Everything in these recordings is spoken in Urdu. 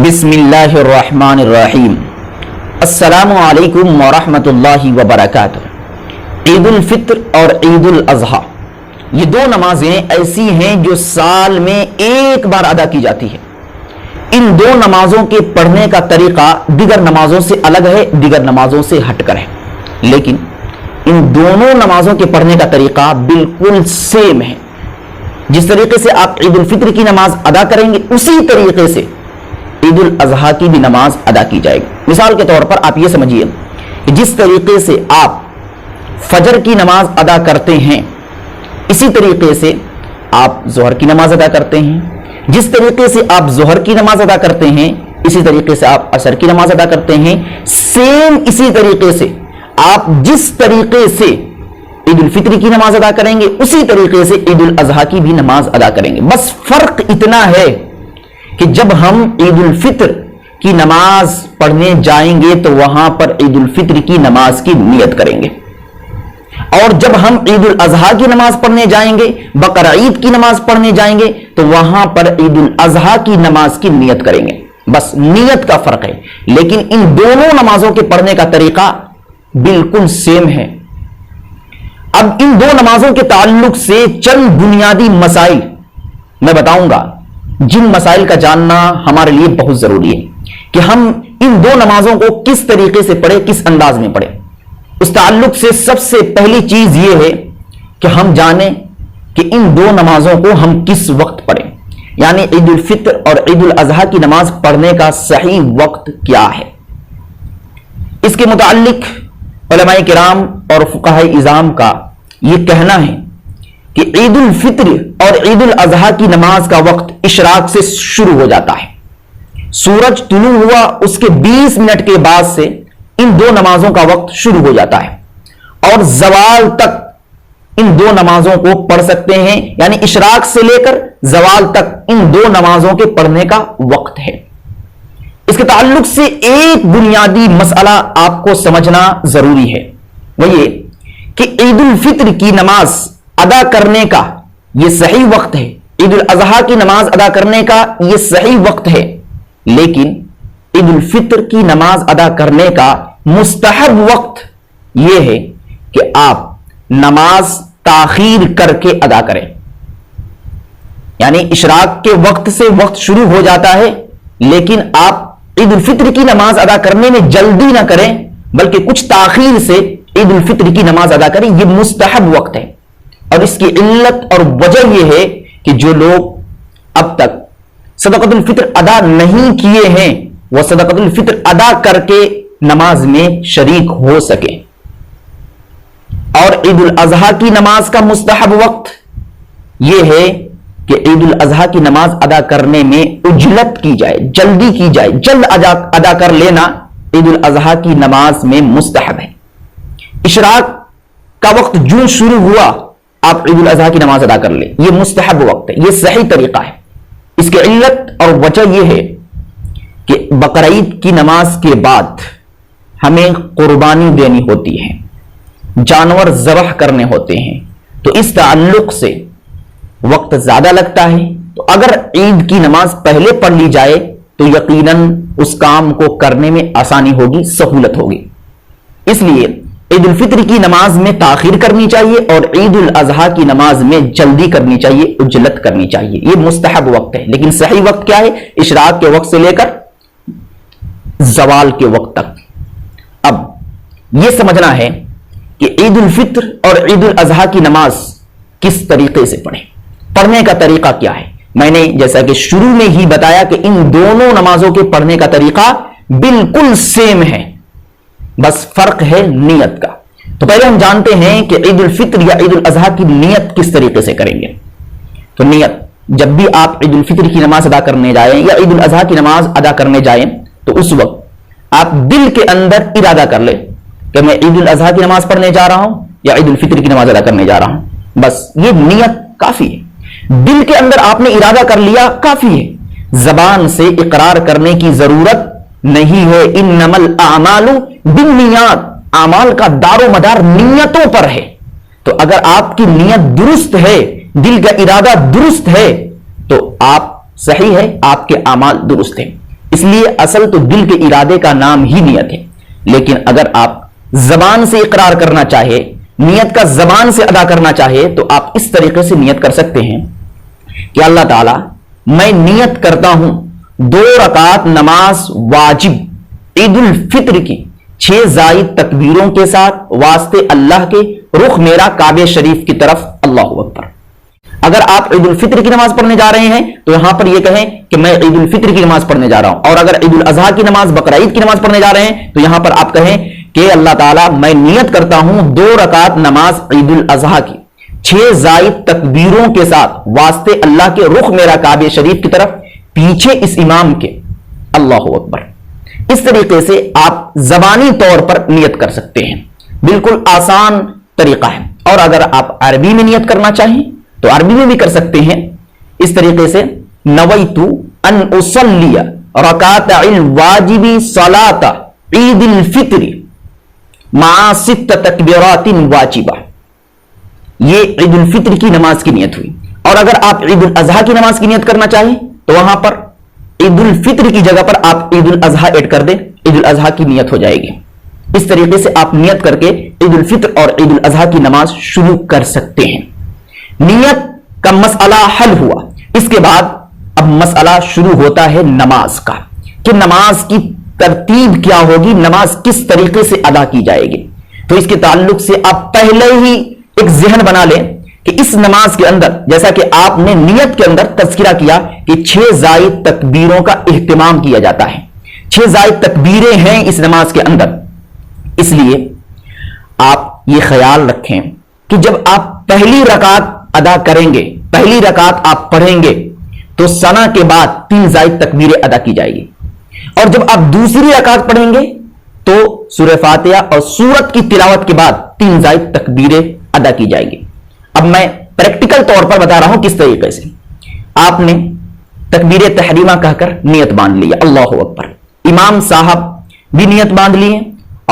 بسم اللہ الرحمن الرحیم۔ السلام علیکم ورحمۃ اللہ وبرکاتہ۔ عید الفطر اور عید الاضحیٰ یہ دو نمازیں ایسی ہیں جو سال میں ایک بار ادا کی جاتی ہے۔ ان دو نمازوں کے پڑھنے کا طریقہ دیگر نمازوں سے الگ ہے، دیگر نمازوں سے ہٹ کر ہے، لیکن ان دونوں نمازوں کے پڑھنے کا طریقہ بالکل سیم ہے۔ جس طریقے سے آپ عید الفطر کی نماز ادا کریں گے اسی طریقے سے عید الاضحیٰ کی بھی نماز ادا کی جائے گی۔ مثال کے طور پر آپ یہ سمجھیے کہ جس طریقے سے آپ فجر کی نماز ادا کرتے ہیں اسی طریقے سے آپ ظہر کی نماز ادا کرتے ہیں، جس طریقے سے آپ ظہر کی نماز ادا کرتے ہیں اسی طریقے سے آپ عصر کی نماز ادا کرتے ہیں، سیم اسی طریقے سے آپ جس طریقے سے عید الفطر کی نماز ادا کریں گے اسی طریقے سے عید الاضحیٰ کی بھی نماز ادا کریں گے۔ بس فرق اتنا ہے کہ جب ہم عید الفطر کی نماز پڑھنے جائیں گے تو وہاں پر عید الفطر کی نماز کی نیت کریں گے، اور جب ہم عید الاضحیٰ کی نماز پڑھنے جائیں گے، بقرعید کی نماز پڑھنے جائیں گے تو وہاں پر عید الاضحیٰ کی نماز کی نیت کریں گے۔ بس نیت کا فرق ہے، لیکن ان دونوں نمازوں کے پڑھنے کا طریقہ بالکل سیم ہے۔ اب ان دو نمازوں کے تعلق سے چند بنیادی مسائل میں بتاؤں گا جن مسائل کا جاننا ہمارے لیے بہت ضروری ہے کہ ہم ان دو نمازوں کو کس طریقے سے پڑھیں، کس انداز میں پڑھیں۔ اس تعلق سے سب سے پہلی چیز یہ ہے کہ ہم جانیں کہ ان دو نمازوں کو ہم کس وقت پڑھیں، یعنی عید الفطر اور عید الاضحیٰ کی نماز پڑھنے کا صحیح وقت کیا ہے۔ اس کے متعلق علماء کرام اور فقہاء اعظام کا یہ کہنا ہے کہ عید الفطر اور عید الاضحیٰ کی نماز کا وقت اشراق سے شروع ہو جاتا ہے۔ سورج طلوع ہوا اس کے 20 منٹ کے بعد سے ان دو نمازوں کا وقت شروع ہو جاتا ہے، اور زوال تک ان دو نمازوں کو پڑھ سکتے ہیں، یعنی اشراق سے لے کر زوال تک ان دو نمازوں کے پڑھنے کا وقت ہے۔ اس کے تعلق سے ایک بنیادی مسئلہ آپ کو سمجھنا ضروری ہے، وہ یہ کہ عید الفطر کی نماز ادا کرنے کا یہ صحیح وقت ہے، عید الاضحیٰ کی نماز ادا کرنے کا یہ صحیح وقت ہے، لیکن عید الفطر کی نماز ادا کرنے کا مستحب وقت یہ ہے کہ آپ نماز تاخیر کر کے ادا کریں، یعنی اشراق کے وقت سے وقت شروع ہو جاتا ہے، لیکن آپ عید الفطر کی نماز ادا کرنے میں جلدی نہ کریں بلکہ کچھ تاخیر سے عید الفطر کی نماز ادا کریں۔ یہ مستحب وقت ہے، اور اس کی علت اور وجہ یہ ہے کہ جو لوگ اب تک صدقۃ الفطر ادا نہیں کیے ہیں وہ صدقۃ الفطر ادا کر کے نماز میں شریک ہو سکیں۔ اور عید الاضحیٰ کی نماز کا مستحب وقت یہ ہے کہ عید الاضحیٰ کی نماز ادا کرنے میں عجلت کی جائے، جلدی کی جائے، جلد ادا کر لینا عید الاضحیٰ کی نماز میں مستحب ہے۔ اشراق کا وقت جو شروع ہوا آپ عید الاضحیٰ کی نماز ادا کر لیں، یہ مستحب وقت ہے، یہ صحیح طریقہ ہے۔ اس کی علت اور وجہ یہ ہے کہ بقرعید کی نماز کے بعد ہمیں قربانی دینی ہوتی ہے، جانور ذبح کرنے ہوتے ہیں، تو اس تعلق سے وقت زیادہ لگتا ہے۔ تو اگر عید کی نماز پہلے پڑھ لی جائے تو یقیناً اس کام کو کرنے میں آسانی ہوگی، سہولت ہوگی۔ اس لیے عید الفطر کی نماز میں تاخیر کرنی چاہیے اور عید الاضحیٰ کی نماز میں جلدی کرنی چاہیے، عجلت کرنی چاہیے۔ یہ مستحب وقت ہے، لیکن صحیح وقت کیا ہے؟ اشراق کے وقت سے لے کر زوال کے وقت تک۔ اب یہ سمجھنا ہے کہ عید الفطر اور عید الاضحیٰ کی نماز کس طریقے سے پڑھیں، پڑھنے کا طریقہ کیا ہے۔ میں نے جیسا کہ شروع میں ہی بتایا کہ ان دونوں نمازوں کے پڑھنے کا طریقہ بالکل سیم ہے، بس فرق ہے نیت کا۔ تو پہلے ہم جانتے ہیں کہ عید الفطر یا عید الاضحیٰ کی نیت کس طریقے سے کریں گے۔ تو نیت جب بھی آپ عید الفطر کی نماز ادا کرنے جائیں یا عید الاضحیٰ کی نماز ادا کرنے جائیں تو اس وقت آپ دل کے اندر ارادہ کر لیں کہ میں عید الاضحیٰ کی نماز پڑھنے جا رہا ہوں یا عید الفطر کی نماز ادا کرنے جا رہا ہوں، بس یہ نیت کافی ہے۔ دل کے اندر آپ نے ارادہ کر لیا کافی ہے، زبان سے اقرار کرنے کی ضرورت نہیں ہے۔ انما الاعمال بالنیات، اعمال کا دار و مدار نیتوں پر ہے۔ تو اگر آپ کی نیت درست ہے، دل کا ارادہ درست ہے تو آپ صحیح ہے، آپ کے اعمال درست ہیں۔ اس لیے اصل تو دل کے ارادے کا نام ہی نیت ہے، لیکن اگر آپ زبان سے اقرار کرنا چاہے، نیت کا زبان سے ادا کرنا چاہے، تو آپ اس طریقے سے نیت کر سکتے ہیں کہ اللہ تعالی میں نیت کرتا ہوں 2 رکعت نماز واجب عید الفطر کی 6 زائد تکبیروں کے ساتھ واسطے اللہ کے، رخ میرا کعبہ شریف کی طرف، اللہ اکبر۔ اگر آپ عید الفطر کی نماز پڑھنے جا رہے ہیں تو یہاں پر یہ کہیں کہ میں عید الفطر کی نماز پڑھنے جا رہا ہوں، اور اگر عید الاضحیٰ کی نماز، بقرہ عید کی نماز پڑھنے جا رہے ہیں تو یہاں پر آپ کہیں کہ اللہ تعالیٰ میں نیت کرتا ہوں 2 رکعت نماز عید الاضحیٰ کی 6 زائد تکبیروں کے ساتھ واسطے اللہ کے، رخ میرا کعبہ شریف کی طرف، پیچھے اس امام کے، اللہ اکبر۔ اس طریقے سے آپ زبانی طور پر نیت کر سکتے ہیں، بالکل آسان طریقہ ہے۔ اور اگر آپ عربی میں نیت کرنا چاہیں تو عربی میں بھی کر سکتے ہیں، اس طریقے سے نویت ان اصلی رکعتع الواجب صلاۃ عید الفطر مع 6 تکبیرات واجبہ، یہ عید الفطر کی نماز کی نیت ہوئی۔ اور اگر آپ عید الاضحیٰ کی نماز کی نیت کرنا چاہیں تو وہاں پر عید الفطر کی جگہ پر آپ عید الاضحیٰ ایڈ کر دیں، عید الاضحیٰ کی نیت ہو جائے گی۔ اس طریقے سے آپ نیت کر کے عید الفطر اور عید الاضحیٰ کی نماز شروع کر سکتے ہیں۔ نیت کا مسئلہ حل ہوا، اس کے بعد اب مسئلہ شروع ہوتا ہے نماز کا، کہ نماز کی ترتیب کیا ہوگی، نماز کس طریقے سے ادا کی جائے گی۔ تو اس کے تعلق سے آپ پہلے ہی ایک ذہن بنا لیں کہ اس نماز کے اندر، جیسا کہ آپ نے نیت کے اندر تذکرہ کیا کہ 6 زائد تکبیروں کا اہتمام کیا جاتا ہے، 6 زائد تکبیریں ہیں اس نماز کے اندر، اس لیے آپ یہ خیال رکھیں کہ جب آپ پہلی رکعت ادا کریں گے، پہلی رکعت آپ پڑھیں گے تو ثنا کے بعد 3 زائد تکبیریں ادا کی جائے گی، اور جب آپ دوسری رکعت پڑھیں گے تو سورہ فاتحہ اور سورت کی تلاوت کے بعد 3 زائد تکبیریں ادا کی جائیں گی۔ اب میں پریکٹیکل طور پر بتا رہا ہوں کس طریقے سے۔ آپ نے تکبیر تحریمہ کہہ کر نیت باندھ لی، اللہ اکبر، امام صاحب بھی نیت باندھ لیے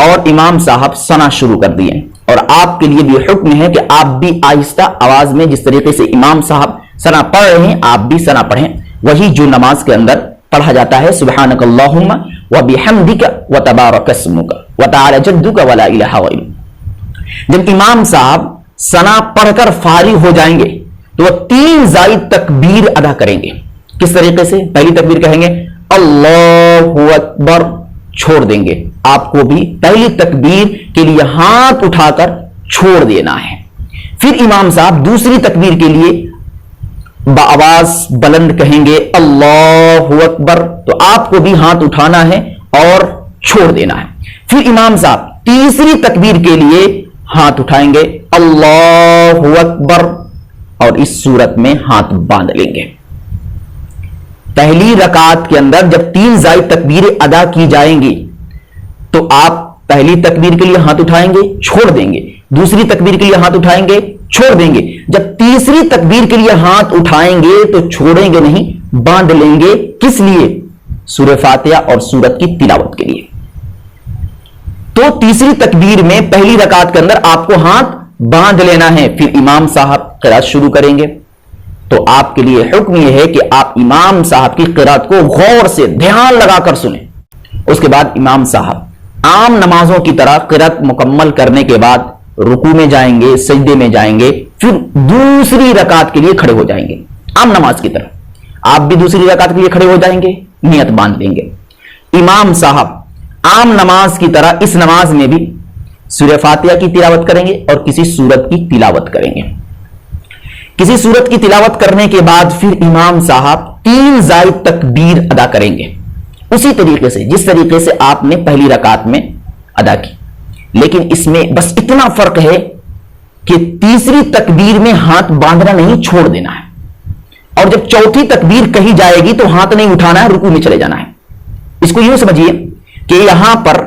اور امام صاحب ثنا شروع کر دیے، اور آپ کے لیے بھی حکم ہے کہ آپ بھی آہستہ آواز میں جس طریقے سے امام صاحب ثنا پڑھ رہے ہیں آپ بھی ثنا پڑھیں، وہی جو نماز کے اندر پڑھا جاتا ہے، سبحانک اللہم وبحمدک وتبارک اسمک وتعالی جدک ولا الہ غیرک۔ جب امام صاحب ثنا پڑھ کر فارغ ہو جائیں گے تو وہ 3 زائد تکبیر ادا کریں گے۔ کس طریقے سے؟ پہلی تکبیر کہیں گے اللہ اکبر، چھوڑ دیں گے، آپ کو بھی پہلی تکبیر کے لیے ہاتھ اٹھا کر چھوڑ دینا ہے۔ پھر امام صاحب دوسری تکبیر کے لیے بآواز بلند کہیں گے اللہ اکبر، تو آپ کو بھی ہاتھ اٹھانا ہے اور چھوڑ دینا ہے۔ پھر امام صاحب تیسری تکبیر کے لیے ہاتھ اٹھائیں گے اللہ اکبر، اور اس صورت میں ہاتھ باندھ لیں گے۔ پہلی رکعت کے اندر جب 3 زائد تکبیریں ادا کی جائیں گی تو آپ پہلی تکبیر کے لیے ہاتھ اٹھائیں گے، چھوڑ دیں گے، دوسری تکبیر کے لیے ہاتھ اٹھائیں گے، چھوڑ دیں گے، جب تیسری تکبیر کے لیے ہاتھ اٹھائیں گے تو چھوڑیں گے نہیں، باندھ لیں گے۔ کس لیے؟ سورہ فاتحہ اور سورت کی تلاوت کے لیے۔ تو تیسری تکبیر میں پہلی رکعت کے اندر آپ کو ہاتھ باندھ لینا ہے، پھر امام صاحب قرات شروع کریں گے۔ تو آپ کے لیے حکم یہ ہے کہ آپ امام صاحب کی قرات کو غور سے دھیان لگا کر سنیں۔ اس کے بعد امام صاحب عام نمازوں کی طرح قرات مکمل کرنے کے بعد رکوع میں جائیں گے، سجدے میں جائیں گے، پھر دوسری رکعت کے لیے کھڑے ہو جائیں گے عام نماز کی طرح۔ آپ بھی دوسری رکعت کے لیے کھڑے ہو جائیں گے، نیت باندھ لیں گے۔ امام صاحب عام نماز کی طرح اس نماز میں بھی سورہ فاتحہ کی تلاوت کریں گے اور کسی سورت کی تلاوت کریں گے۔ کسی سورت کی تلاوت کرنے کے بعد پھر امام صاحب 3 زائد تکبیر ادا کریں گے، اسی طریقے سے جس طریقے سے آپ نے پہلی رکعت میں ادا کی، لیکن اس میں بس اتنا فرق ہے کہ تیسری تکبیر میں ہاتھ باندھنا نہیں، چھوڑ دینا ہے، اور جب چوتھی تکبیر کہی جائے گی تو ہاتھ نہیں اٹھانا ہے، رکوع میں چلے جانا ہے۔ اس کو یوں سمجھیے کہ یہاں پر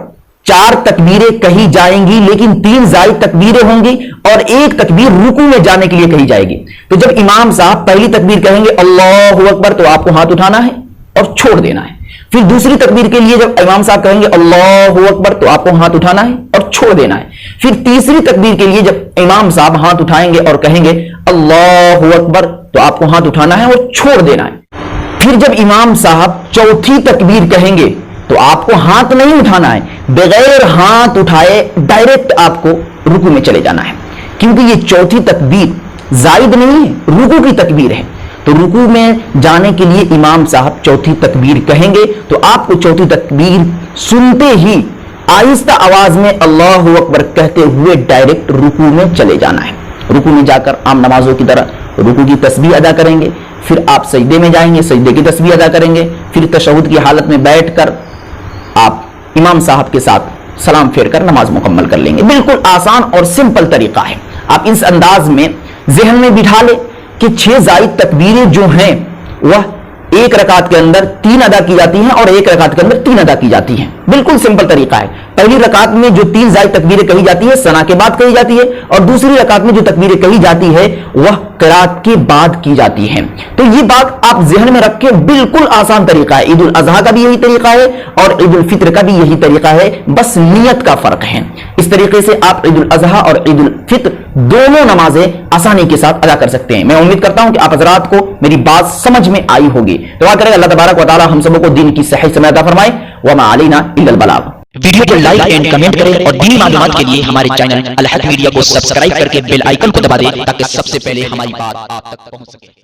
4 تکبیریں کہی جائیں گی لیکن 3 زائد تکبیریں ہوں گی اور 1 تکبیر رکوع میں جانے کے لیے کہی جائے گی۔ تو جب امام صاحب پہلی تکبیر کہیں گے اللہ اکبر تو آپ کو ہاتھ اٹھانا ہے اور چھوڑ دینا ہے۔ پھر دوسری تکبیر کے لیے جب امام صاحب کہیں گے اللہ اکبر تو آپ کو ہاتھ اٹھانا ہے اور چھوڑ دینا ہے۔ پھر تیسری تکبیر کے لیے جب امام صاحب ہاتھ اٹھائیں گے اور کہیں گے اللہ اکبر تو آپ کو ہاتھ اٹھانا ہے اور چھوڑ دینا ہے۔ پھر جب امام صاحب چوتھی تکبیر کہیں گے تو آپ کو ہاتھ نہیں اٹھانا ہے، بغیر ہاتھ اٹھائے ڈائریکٹ آپ کو رکوع میں چلے جانا ہے، کیونکہ یہ چوتھی تکبیر زائد نہیں ہے، رکوع کی تکبیر ہے۔ تو رکوع میں جانے کے لیے امام صاحب چوتھی تکبیر کہیں گے تو آپ کو چوتھی تکبیر سنتے ہی آہستہ آواز میں اللہ اکبر کہتے ہوئے ڈائریکٹ رکوع میں چلے جانا ہے۔ رکوع میں جا کر عام نمازوں کی طرح رکوع کی تسبیح ادا کریں گے، پھر آپ سجدے میں جائیں گے، سجدے کی تسبیح ادا کریں گے، پھر تشہد کی حالت میں بیٹھ کر آپ امام صاحب کے ساتھ سلام پھیر کر نماز مکمل کر لیں گے۔ بالکل آسان اور سمپل طریقہ ہے، آپ اس انداز میں ذہن میں بٹھا لیں کہ 6 زائد تکبیریں جو ہیں وہ ایک رکعت کے اندر 3 ادا کی جاتی ہیں اور ایک رکعت کے اندر 3 ادا کی جاتی ہیں۔ بالکل سمپل طریقہ ہے۔ پہلی رکعت میں جو 3 زائد تکبیریں کہی جاتی ہے ثنا کے بعد کہی جاتی ہے، اور دوسری رکعت میں جو تکبیریں کہی جاتی ہے وہ قرات کے بعد کی جاتی ہیں۔ تو یہ بات آپ ذہن میں رکھیں، بالکل آسان طریقہ ہے۔ عید الاضحیٰ کا بھی یہی طریقہ ہے اور عید الفطر کا بھی یہی طریقہ ہے، بس نیت کا فرق ہے۔ اس طریقے سے آپ عید الاضحیٰ اور عید الفطر دونوں نمازیں آسانی کے ساتھ ادا کر سکتے ہیں۔ میں امید کرتا ہوں کہ آپ حضرات کو میری بات سمجھ میں آئی ہوگی۔ دعا کریں اللہ تبارک و تعالی ہم سب کو دین کی صحیح سمجھ عطا فرمائے۔ وما علینا الا البلاغ۔ ویڈیو کو لائک اینڈ کمنٹ کریں اور دینی معلومات کے لیے ہمارے چینل الحق میڈیا کو سبسکرائب کر کے بیل آئیکن کو دبا دیں تاکہ سب سے پہلے ہماری بات آپ تک پہنچ سکے۔